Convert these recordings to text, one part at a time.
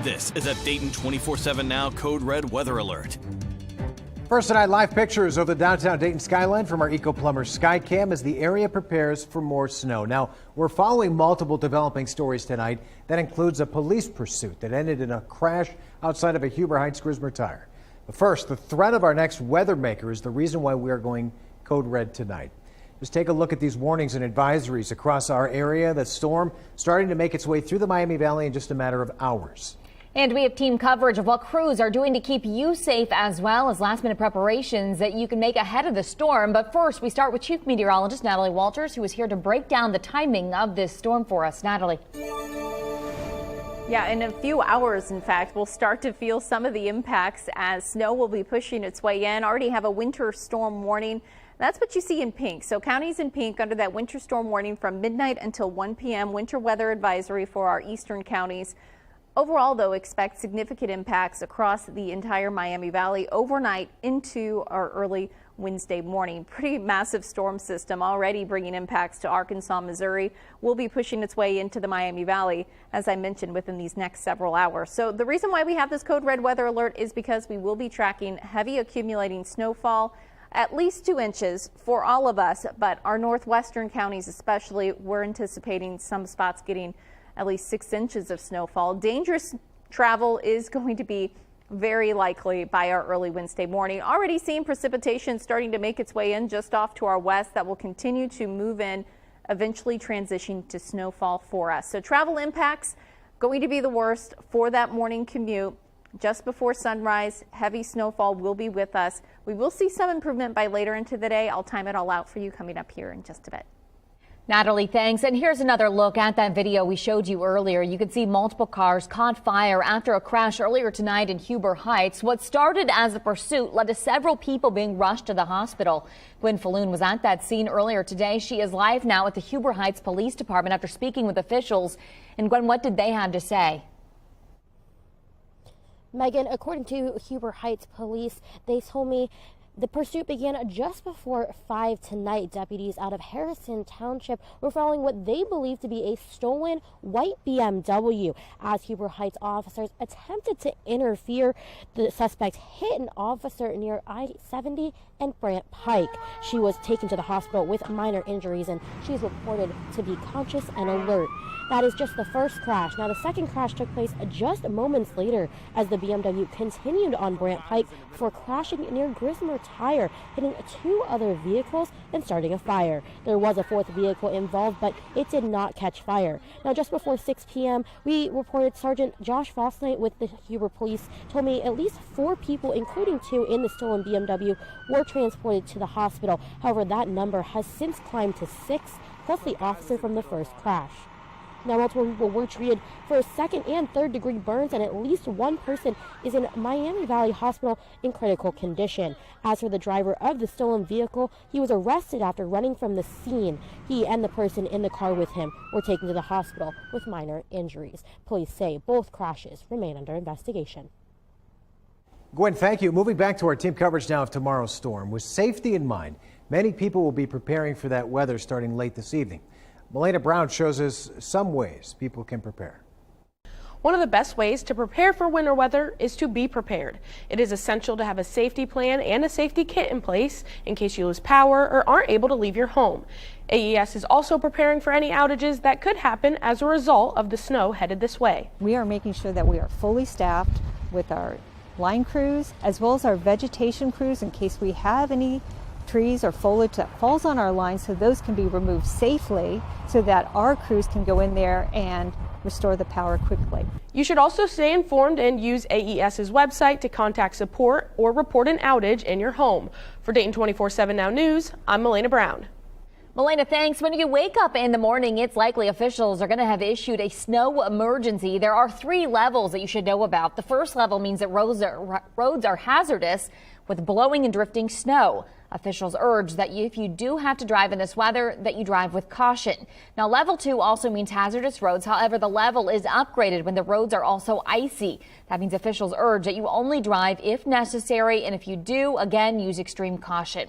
This is a Dayton 24/7 Now Code Red weather alert. First tonight, live pictures of the downtown Dayton skyline from our Eco Plumber Skycam as the area prepares for more snow. Now, we're following multiple developing stories tonight. That includes a police pursuit that ended in a crash outside of a Huber Heights Grismer tire. But first, the threat of our next weather maker is the reason why we are going code red tonight. Just take a look at these warnings and advisories across our area. The storm starting to make its way through the Miami Valley in just a matter of hours. And we have team coverage of what crews are doing to keep you safe, as well as last-minute preparations that you can make ahead of the storm. But first, we start with Chief Meteorologist Natalie Walters, who is here to break down the timing of this storm for us. Natalie. Yeah, in a few hours, in fact, we'll start to feel some of the impacts as snow will be pushing its way in. Already have a winter storm warning. That's what you see in pink. So counties in pink under that winter storm warning from midnight until 1 p.m. Winter weather advisory for our eastern counties. Overall, though, expect significant impacts across the entire Miami Valley overnight into our early Wednesday morning. Pretty massive storm system already bringing impacts to Arkansas, Missouri. Will be pushing its way into the Miami Valley, as I mentioned, within these next several hours. So the reason why we have this code red weather alert is because we will be tracking heavy accumulating snowfall, at least 2 inches for all of us, but our northwestern counties especially, we're anticipating some spots getting at least 6 inches of snowfall. Dangerous travel is going to be very likely by our early Wednesday morning. Already seeing precipitation starting to make its way in just off to our west that will continue to move in, eventually transition to snowfall for us. So travel impacts going to be the worst for that morning commute. Just before sunrise, heavy snowfall will be with us. We will see some improvement by later into the day. I'll time it all out for you coming up here in just a bit. Natalie, thanks. And here's another look at that video we showed you earlier. You can see multiple cars caught fire after a crash earlier tonight in Huber Heights. What started as a pursuit led to several people being rushed to the hospital. Gwen Falloon was at that scene earlier today. She is live now at the Huber Heights Police Department after speaking with officials. And Gwen, what did they have to say? Megan, according to Huber Heights Police, they told me the pursuit began just before 5 tonight. Deputies out of Harrison Township were following what they believe to be a stolen white BMW. As Huber Heights officers attempted to interfere, the suspect hit an officer near I-70 and Brant Pike. She was taken to the hospital with minor injuries, and she is reported to be conscious and alert. That is just the first crash. Now, the second crash took place just moments later as the BMW continued on Brant Pike before crashing near Grismer Tire, hitting 2 other vehicles and starting a fire. There was a 4th vehicle involved, but it did not catch fire. Now, just before 6 p.m., we reported Sergeant Josh Fosnight with the Huber Police told me at least 4 people, including 2 in the stolen BMW, were transported to the hospital. However, that number has since climbed to 6, plus the officer from the first crash. Now, multiple people were treated for 2nd and 3rd degree burns, and at least 1 person is in Miami Valley Hospital in critical condition. As for the driver of the stolen vehicle, he was arrested after running from the scene. He and the person in the car with him were taken to the hospital with minor injuries. Police say both crashes remain under investigation. Gwen, thank you. Moving back to our team coverage now of tomorrow's storm. With safety in mind, many people will be preparing for that weather starting late this evening. Melena Brown shows us some ways people can prepare. One of the best ways to prepare for winter weather is to be prepared. It is essential to have a safety plan and a safety kit in place in case you lose power or aren't able to leave your home. AES is also preparing for any outages that could happen as a result of the snow headed this way. We are making sure that we are fully staffed with our line crews as well as our vegetation crews in case we have any trees or foliage that falls on our lines, so those can be removed safely so that our crews can go in there and restore the power quickly. You should also stay informed and use AES's website to contact support or report an outage in your home. For Dayton 24/7 Now News, I'm Melena Brown. Melena, thanks. When you wake up in the morning, it's likely officials are going to have issued a snow emergency. There are 3 levels that you should know about. The first level means that roads are hazardous with blowing and drifting snow. Officials urge that if you do have to drive in this weather, that you drive with caution. Now, level 2 also means hazardous roads. However, the level is upgraded when the roads are also icy. That means officials urge that you only drive if necessary, and if you do, again, use extreme caution.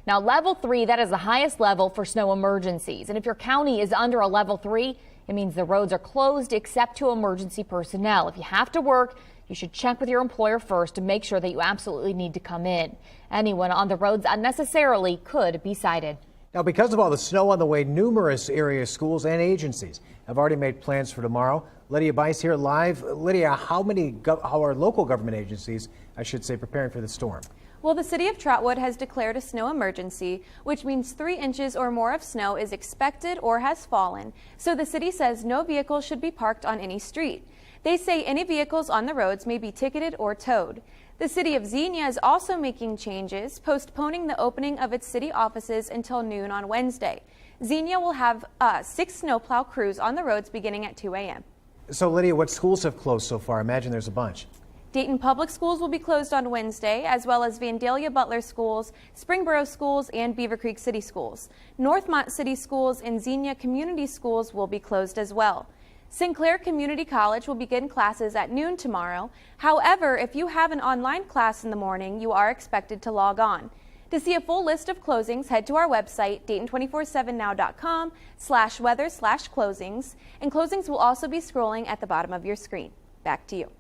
Now, level 3, that is the highest level for snow emergencies. And if your county is under a level 3, It means the roads are closed except to emergency personnel. If you have to work, you should check with your employer first to make sure that you absolutely need to come in. Anyone on the roads unnecessarily could be cited. Now, because of all the snow on the way, numerous area schools and agencies have already made plans for tomorrow. Lydia Bice here live. Lydia, how are local government agencies, I should say, preparing for the storm? Well, the city of Trotwood has declared a snow emergency, which means 3 inches or more of snow is expected or has fallen. So the city says no vehicles should be parked on any street. They say any vehicles on the roads may be ticketed or towed. The city of Xenia is also making changes, postponing the opening of its city offices until noon on Wednesday. Xenia will have 6 snowplow crews on the roads beginning at 2 a.m. So, Lydia, what schools have closed so far? I imagine there's a bunch. Dayton Public Schools will be closed on Wednesday, as well as Vandalia Butler Schools, Springboro Schools, and Beaver Creek City Schools. Northmont City Schools and Xenia Community Schools will be closed as well. Sinclair Community College will begin classes at noon tomorrow. However, if you have an online class in the morning, you are expected to log on. To see a full list of closings, head to our website, Dayton247now.com/weather/closings, and closings will also be scrolling at the bottom of your screen. Back to you.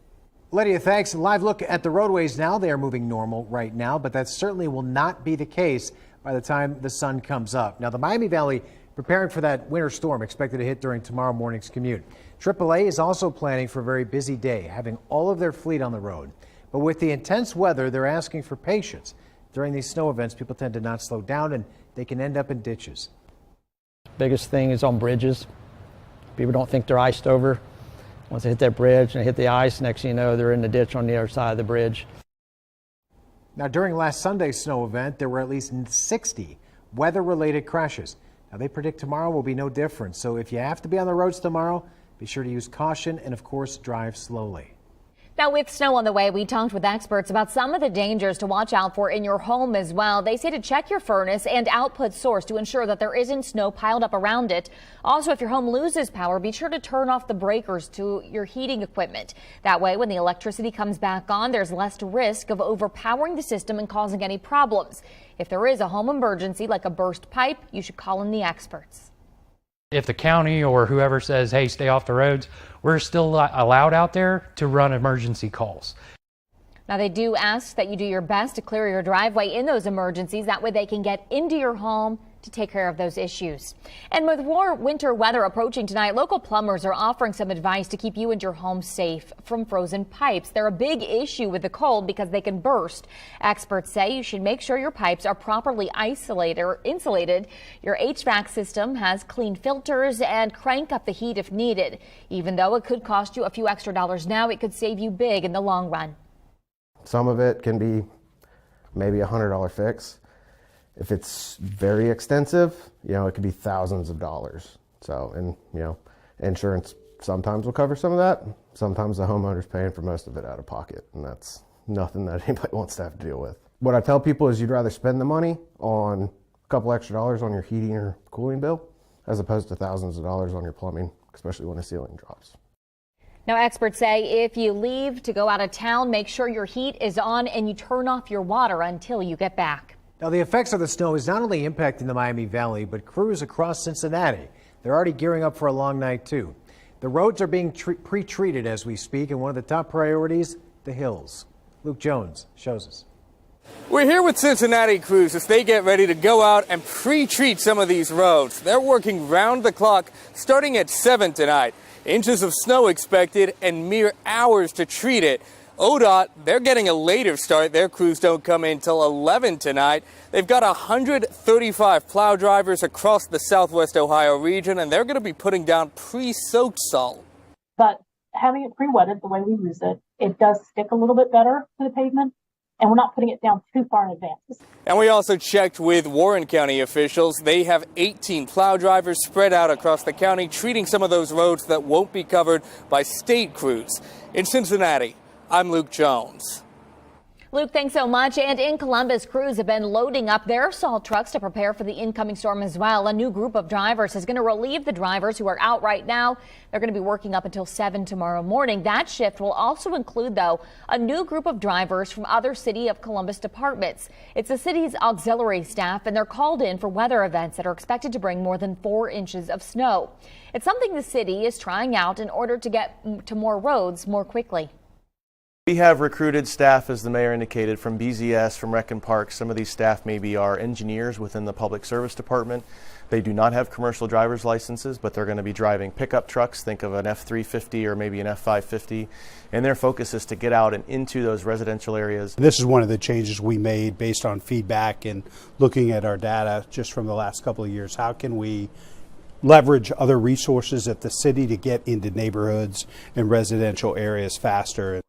Lydia, thanks. Live look at the roadways now. They are moving normal right now, but that certainly will not be the case by the time the sun comes up. Now, the Miami Valley preparing for that winter storm expected to hit during tomorrow morning's commute. AAA is also planning for a very busy day, having all of their fleet on the road. But with the intense weather, they're asking for patience. During these snow events, people tend to not slow down and they can end up in ditches. Biggest thing is on bridges. People don't think they're iced over. Once they hit that bridge and they hit the ice, next thing you know, they're in the ditch on the other side of the bridge. Now, during last Sunday's snow event, there were at least 60 weather-related crashes. Now, they predict tomorrow will be no different. So if you have to be on the roads tomorrow, be sure to use caution and, of course, drive slowly. Now, with snow on the way, we talked with experts about some of the dangers to watch out for in your home as well. They say to check your furnace and output source to ensure that there isn't snow piled up around it. Also, if your home loses power, be sure to turn off the breakers to your heating equipment. That way, when the electricity comes back on, there's less risk of overpowering the system and causing any problems. If there is a home emergency like a burst pipe, you should call in the experts. If the county or whoever says, hey, stay off the roads, we're still allowed out there to run emergency calls. Now, they do ask that you do your best to clear your driveway in those emergencies. That way they can get into your home to take care of those issues. And with more winter weather approaching tonight, local plumbers are offering some advice to keep you and your home safe from frozen pipes. They're a big issue with the cold because they can burst. Experts say you should make sure your pipes are properly isolated or insulated. Your HVAC system has clean filters and crank up the heat if needed. Even though it could cost you a few extra dollars now, it could save you big in the long run. Some of it can be maybe a $100 fix. If it's very extensive, it could be thousands of dollars. So, and insurance sometimes will cover some of that. Sometimes the homeowner's paying for most of it out of pocket, and that's nothing that anybody wants to have to deal with. What I tell people is you'd rather spend the money on a couple extra dollars on your heating or cooling bill as opposed to thousands of dollars on your plumbing, especially when a ceiling drops. Now, experts say if you leave to go out of town, make sure your heat is on and you turn off your water until you get back. Now, the effects of the snow is not only impacting the Miami Valley, but crews across Cincinnati. They're already gearing up for a long night, too. The roads are being pre-treated as we speak, and one of the top priorities, the hills. Luke Jones shows us. We're here with Cincinnati crews as they get ready to go out and pre-treat some of these roads. They're working round the clock starting at 7 tonight. Inches of snow expected and mere hours to treat it. ODOT, they're getting a later start. Their crews don't come in till 11 tonight. They've got 135 plow drivers across the southwest Ohio region, and they're going to be putting down pre-soaked salt. But having it pre-wetted the way we use it, it does stick a little bit better to the pavement, and we're not putting it down too far in advance. And we also checked with Warren County officials. They have 18 plow drivers spread out across the county, treating some of those roads that won't be covered by state crews. In Cincinnati, I'm Luke Jones. Luke, thanks so much. And in Columbus, crews have been loading up their salt trucks to prepare for the incoming storm as well. A new group of drivers is going to relieve the drivers who are out right now. They're going to be working up until 7 tomorrow morning. That shift will also include, though, a new group of drivers from other City of Columbus departments. It's the city's auxiliary staff, and they're called in for weather events that are expected to bring more than 4 inches of snow. It's something the city is trying out in order to get to more roads more quickly. We have recruited staff, as the mayor indicated, from BZS, from Rec and Park. Some of these staff maybe are engineers within the public service department. They do not have commercial driver's licenses, but they're going to be driving pickup trucks. Think of an F-350 or maybe an F-550. And their focus is to get out and into those residential areas. This is one of the changes we made based on feedback and looking at our data just from the last couple of years. How can we leverage other resources at the city to get into neighborhoods and residential areas faster?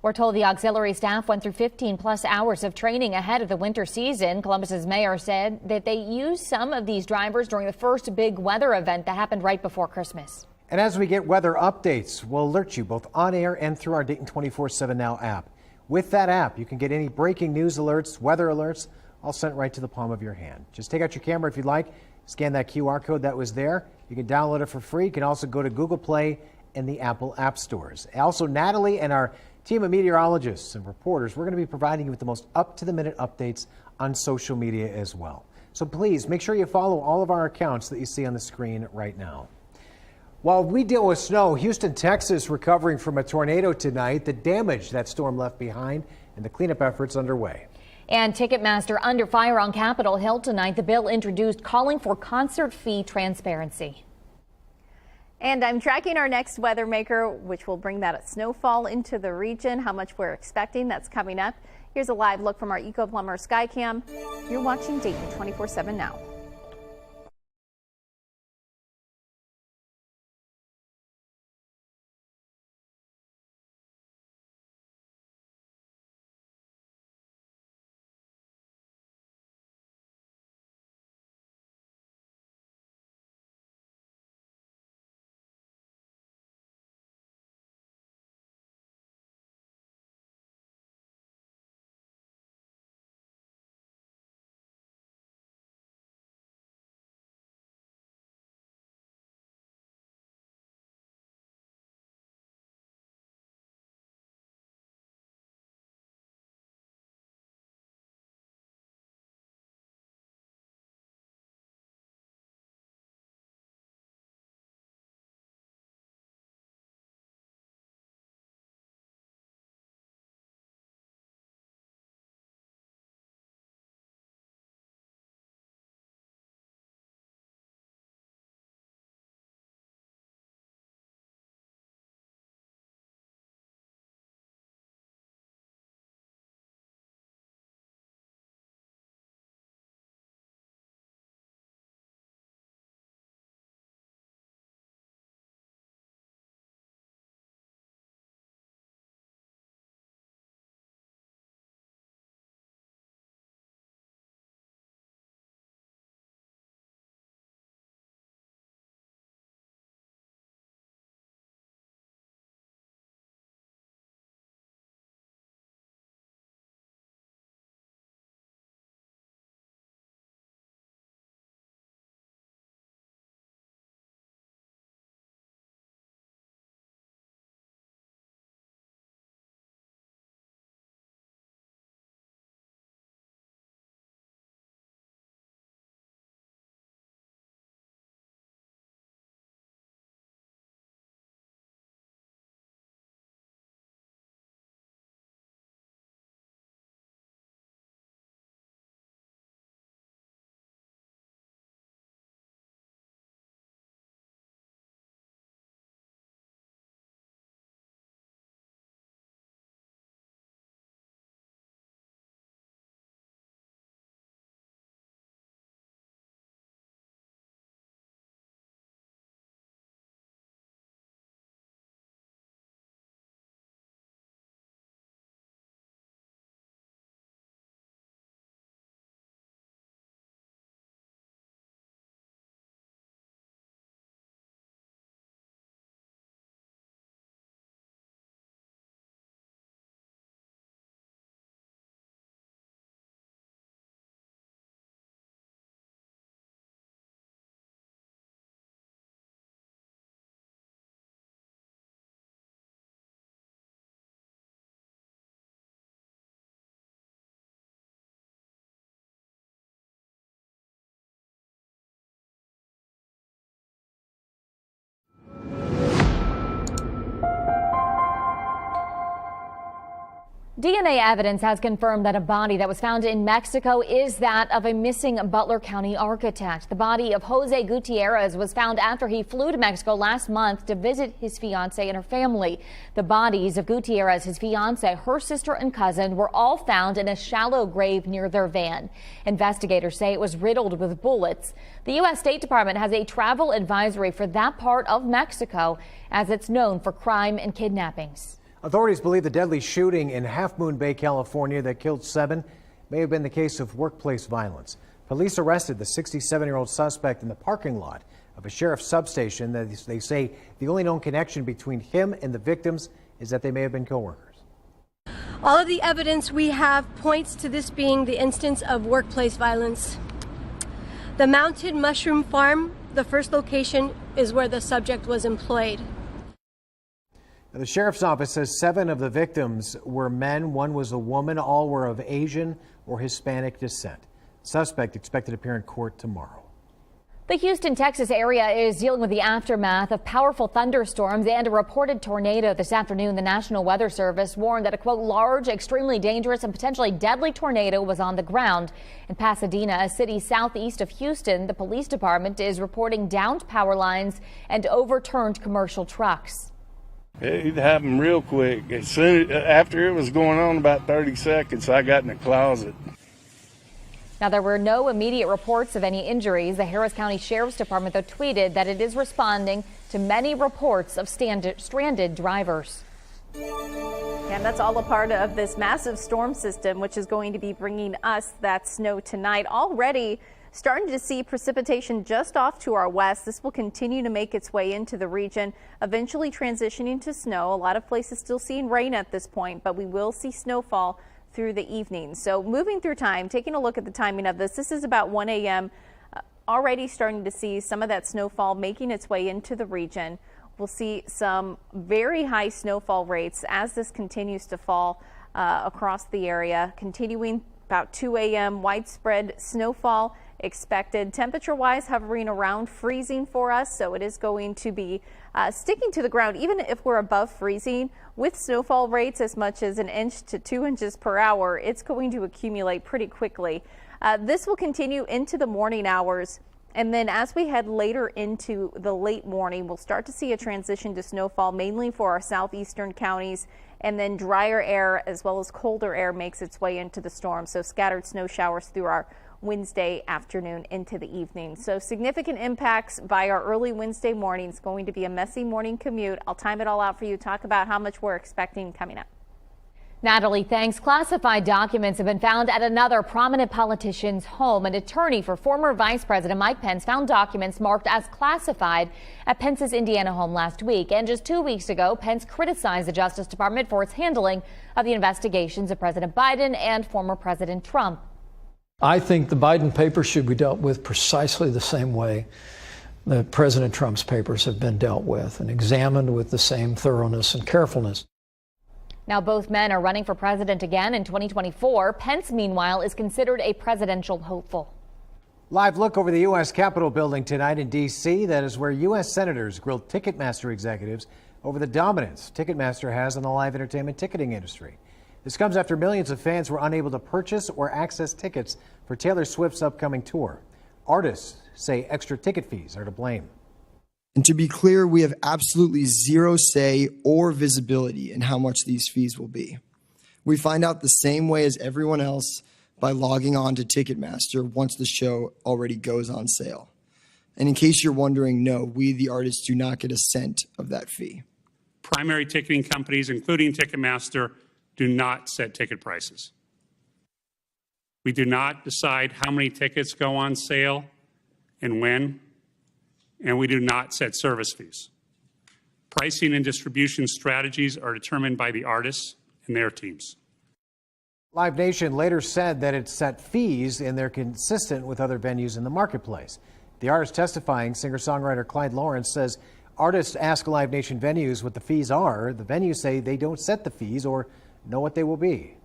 We're told the auxiliary staff went through 15+ hours of training ahead of the winter season. Columbus's mayor said that they used some of these drivers during the first big weather event that happened right before Christmas. And as we get weather updates, we'll alert you both on air and through our Dayton 24/7 Now app. With that app, you can get any breaking news alerts, weather alerts, all sent right to the palm of your hand. Just take out your camera if you'd like, scan that QR code that was there. You can download it for free. You can also go to Google Play and the Apple App Stores. Also, Natalie and our team of meteorologists and reporters, we're going to be providing you with the most up-to-the-minute updates on social media as well. So please make sure you follow all of our accounts that you see on the screen right now. While we deal with snow, Houston, Texas recovering from a tornado tonight, the damage that storm left behind, and the cleanup efforts underway. And Ticketmaster under fire on Capitol Hill tonight. The bill introduced calling for concert fee transparency. And I'm tracking our next weather maker, which will bring that snowfall into the region. How much we're expecting, that's coming up. Here's a live look from our Eco Plumber Skycam. You're watching Dayton 24/7 Now. DNA evidence has confirmed that a body that was found in Mexico is that of a missing Butler County architect. The body of Jose Gutierrez was found after he flew to Mexico last month to visit his fiancee and her family. The bodies of Gutierrez, his fiancee, her sister and cousin were all found in a shallow grave near their van. Investigators say it was riddled with bullets. The U.S. State Department has a travel advisory for that part of Mexico, as it's known for crime and kidnappings. Authorities believe the deadly shooting in Half Moon Bay, California that killed 7 may have been the case of workplace violence. Police arrested the 67-year-old suspect in the parking lot of a sheriff's substation. They say the only known connection between him and the victims is that they may have been coworkers. All of the evidence we have points to this being the instance of workplace violence. The Mounted Mushroom Farm, the first location, is where the subject was employed. The sheriff's office says 7 of the victims were men. 1 was a woman. All were of Asian or Hispanic descent. Suspect expected to appear in court tomorrow. The Houston, Texas area is dealing with the aftermath of powerful thunderstorms and a reported tornado this afternoon. The National Weather Service warned that a, quote, large, extremely dangerous and potentially deadly tornado was on the ground. In Pasadena, a city southeast of Houston, the police department is reporting downed power lines and overturned commercial trucks. It happened real quick. As soon after it was going on about 30 seconds, I got in the closet. Now, there were no immediate reports of any injuries. The Harris County Sheriff's Department, though, tweeted that it is responding to many reports of stranded drivers. And that's all a part of this massive storm system, which is going to be bringing us that snow tonight. Already starting to see precipitation just off to our west. This will continue to make its way into the region, eventually transitioning to snow. A lot of places still seeing rain at this point, but we will see snowfall through the evening. So moving through time, taking a look at the timing of this, this is about 1 a.m. Already starting to see some of that snowfall making its way into the region. We'll see some very high snowfall rates as this continues to fall across the area. Continuing about 2 a.m. widespread snowfall expected. Temperature-wise, hovering around freezing for us, so it is going to be sticking to the ground even if we're above freezing. With snowfall rates as much as 1 inch to 2 inches per hour, it's going to accumulate pretty quickly. This will continue into the morning hours, and then as we head later into the late morning, we'll start to see a transition to snowfall mainly for our southeastern counties, and then drier air as well as colder air makes its way into the storm, so scattered snow showers through our Wednesday afternoon into the evening. So significant impacts by our early Wednesday morning. It's going to be a messy morning commute. I'll time it all out for you, talk about how much we're expecting coming up. Natalie, thanks. Classified documents have been found at another prominent politician's home. An attorney for former Vice President Mike Pence found documents marked as classified at Pence's Indiana home last week. And just 2 weeks ago, Pence criticized the Justice Department for its handling of the investigations of President Biden and former President Trump. I think the Biden papers should be dealt with precisely the same way that President Trump's papers have been dealt with and examined with the same thoroughness and carefulness. Now, both men are running for president again in 2024. Pence, meanwhile, is considered a presidential hopeful. Live look over the U.S. Capitol building tonight in D.C. That is where U.S. senators grilled Ticketmaster executives over the dominance Ticketmaster has on the live entertainment ticketing industry. This comes after millions of fans were unable to purchase or access tickets for Taylor Swift's upcoming tour. Artists say extra ticket fees are to blame. And to be clear, we have absolutely zero say or visibility in how much these fees will be. We find out the same way as everyone else by logging on to Ticketmaster once the show already goes on sale. And in case you're wondering, no, we, the artists, do not get a cent of that fee. Primary ticketing companies, including Ticketmaster, do not set ticket prices. We do not decide how many tickets go on sale and when, and we do not set service fees. Pricing and distribution strategies are determined by the artists and their teams. Live Nation later said that it set fees and they're consistent with other venues in the marketplace. The artist testifying, singer-songwriter Clyde Lawrence, says artists ask Live Nation venues what the fees are. The venues say they don't set the fees or know what they will be.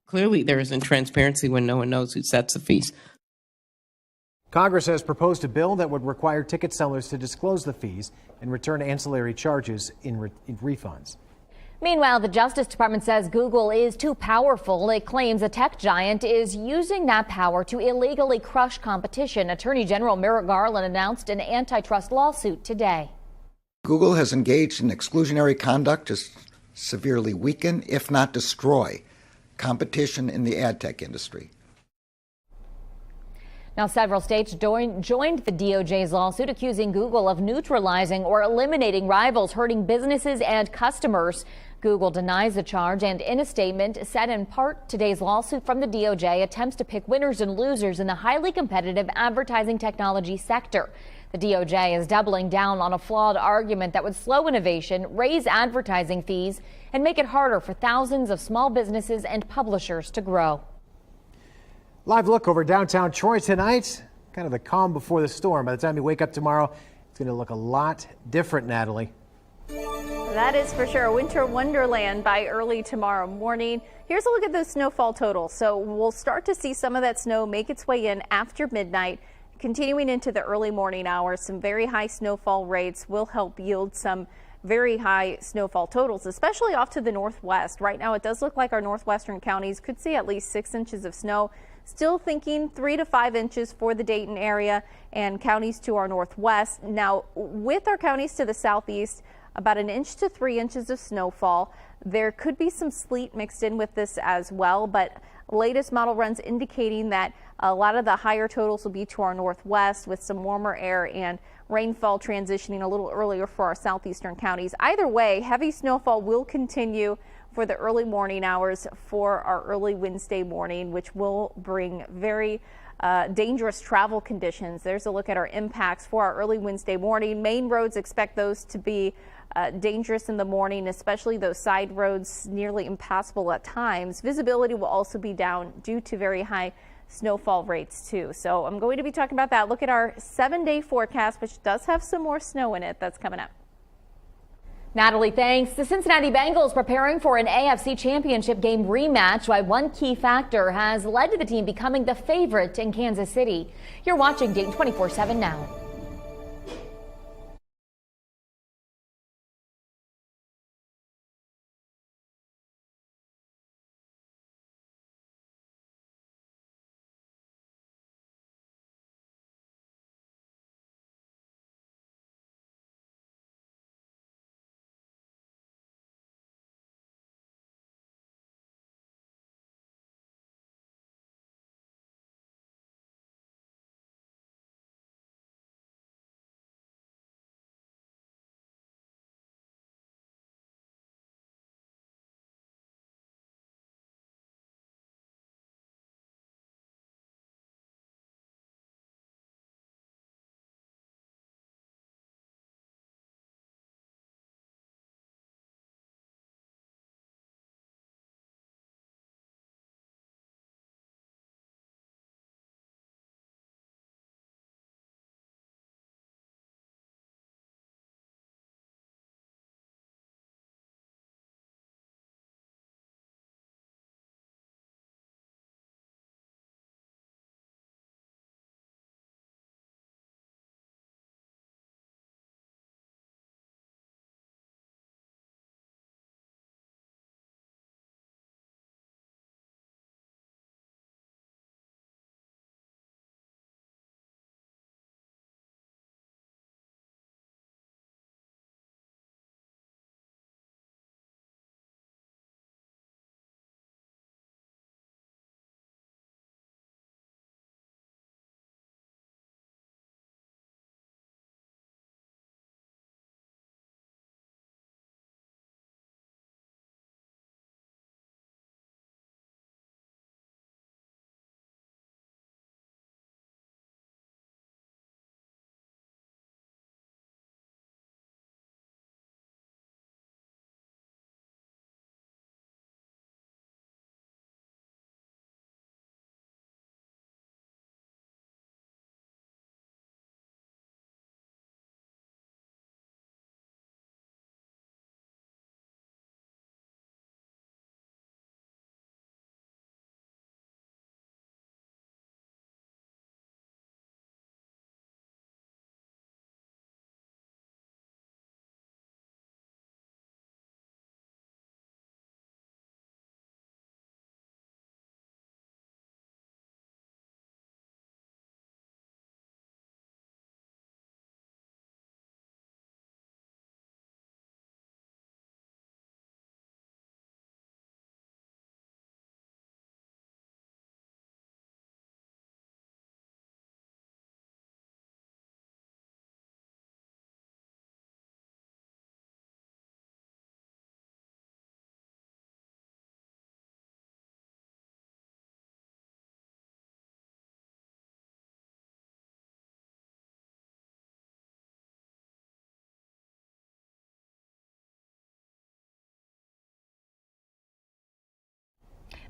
Clearly, there isn't transparency when no one knows who sets the fees. Congress has proposed a bill that would require ticket sellers to disclose the fees and return ancillary charges in refunds. Meanwhile, the Justice Department says Google is too powerful. It claims a tech giant is using that power to illegally crush competition. Attorney General Merrick Garland announced an antitrust lawsuit today. Google has engaged in exclusionary conduct to severely weaken, if not destroy, competition in the ad tech industry. Now, several states joined the DOJ's lawsuit accusing Google of neutralizing or eliminating rivals, hurting businesses and customers. Google denies the charge and in a statement said in part today's lawsuit from the DOJ attempts to pick winners and losers in the highly competitive advertising technology sector. The DOJ is doubling down on a flawed argument that would slow innovation, raise advertising fees, and make it harder for thousands of small businesses and publishers to grow. Live look over downtown Troy tonight. Kind of the calm before the storm. By the time you wake up tomorrow, it's going to look a lot different, Natalie. That is for sure. Winter wonderland by early tomorrow morning. Here's a look at those snowfall totals. So we'll start to see some of that snow make its way in after midnight. Continuing into the early morning hours, some very high snowfall rates will help yield some very high snowfall totals, especially off to the northwest. Right now, it does look like our northwestern counties could see at least 6 inches of snow. Still thinking 3 to 5 inches for the Dayton area and counties to our northwest. Now, with our counties to the southeast, about 1 inch to 3 inches of snowfall. There could be some sleet mixed in with this as well, but latest model runs indicating that a lot of the higher totals will be to our northwest with some warmer air and rainfall transitioning a little earlier for our southeastern counties. Either way, heavy snowfall will continue for the early morning hours for our early Wednesday morning, which will bring very dangerous travel conditions. There's a look at our impacts for our early Wednesday morning. Main roads, expect those to be dangerous in the morning, especially those side roads nearly impassable at times. Visibility will also be down due to very high snowfall rates too. So I'm going to be talking about that. Look at our 7-day forecast, which does have some more snow in it. That's coming up. Natalie, thanks. The Cincinnati Bengals preparing for an AFC Championship game rematch. Why one key factor has led to the team becoming the favorite in Kansas City. You're watching Dayton 24/7 now.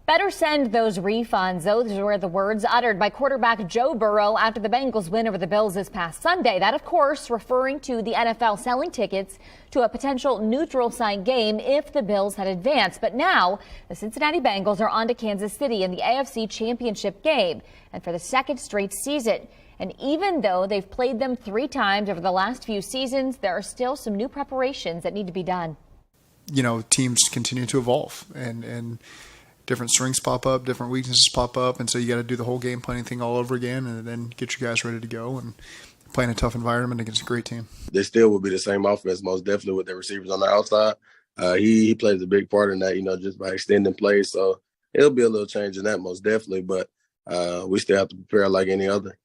Better send those refunds. Those were the words uttered by quarterback Joe Burrow after the Bengals win over the Bills this past Sunday. That, of course, referring to the NFL selling tickets to a potential neutral site game if the Bills had advanced. But now the Cincinnati Bengals are on to Kansas City in the AFC Championship game, and for the second straight season. And even though they've played them 3 times over the last few seasons, there are still some new preparations that need to be done. You know, teams continue to evolve and different strengths pop up, different weaknesses pop up, and so you got to do the whole game planning thing all over again and then get your guys ready to go and play in a tough environment against a great team. They still will be the same offense, most definitely, with their receivers on the outside. He plays a big part in that, you know, just by extending plays. So it'll be a little change in that, most definitely, but we still have to prepare like any other.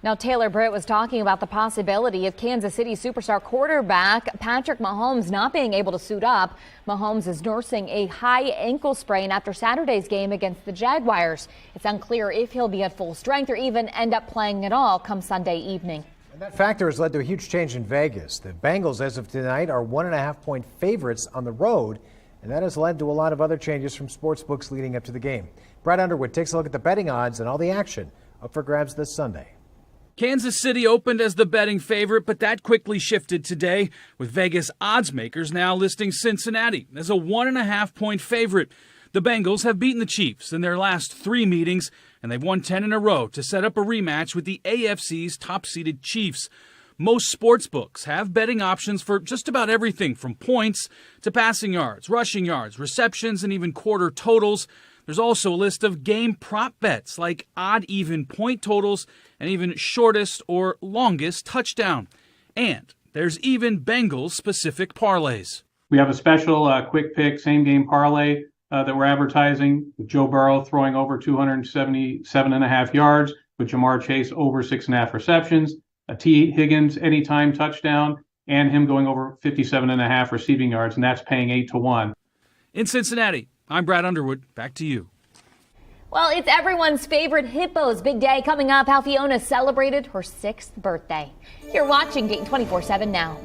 Now, Taylor Britt was talking about the possibility of Kansas City superstar quarterback Patrick Mahomes not being able to suit up. Mahomes is nursing a high ankle sprain after Saturday's game against the Jaguars. It's unclear if he'll be at full strength or even end up playing at all come Sunday evening. And that factor has led to a huge change in Vegas. The Bengals, as of tonight, are 1.5-point favorites on the road, and that has led to a lot of other changes from sportsbooks leading up to the game. Brad Underwood takes a look at the betting odds and all the action up for grabs this Sunday. Kansas City opened as the betting favorite, but that quickly shifted today, with Vegas odds makers now listing Cincinnati as a 1.5-point favorite. The Bengals have beaten the Chiefs in their last 3 meetings, and they've won 10 in a row to set up a rematch with the AFC's top-seeded Chiefs. Most sportsbooks have betting options for just about everything from points to passing yards, rushing yards, receptions, and even quarter totals. There's also a list of game prop bets like odd-even point totals and even shortest or longest touchdown. And there's even Bengals-specific parlays. We have a special quick pick same-game parlay that we're advertising with Joe Burrow throwing over 277.5 yards, with Jamar Chase over 6.5 receptions, a T. Higgins anytime touchdown, and him going over 57.5 receiving yards, and that's paying 8-1. In Cincinnati, I'm Brad Underwood. Back to you. Well, it's everyone's favorite hippo's big day coming up. How Fiona celebrated her 6th birthday. You're watching Dayton 24/7 now.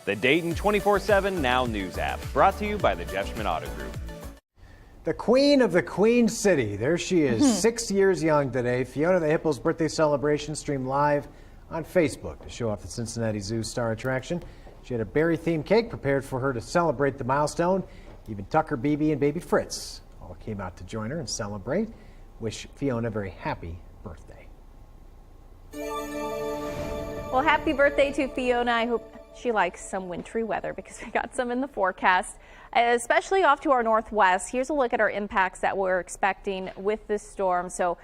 The Dayton 24/7 Now News app, brought to you by the Jeff Schmidt Auto Group. The queen of the Queen City. There she is, 6 years young today. Fiona the Hippo's birthday celebration streamed live on Facebook to show off the Cincinnati Zoo star attraction. She had a berry-themed cake prepared for her to celebrate the milestone. Even Tucker, BB, and baby Fritz all came out to join her and celebrate. Wish Fiona a very happy birthday. Well, happy birthday to Fiona. I hope she likes some wintry weather because we got some in the forecast, especially off to our northwest. Here's a look at our impacts that we're expecting with this storm. So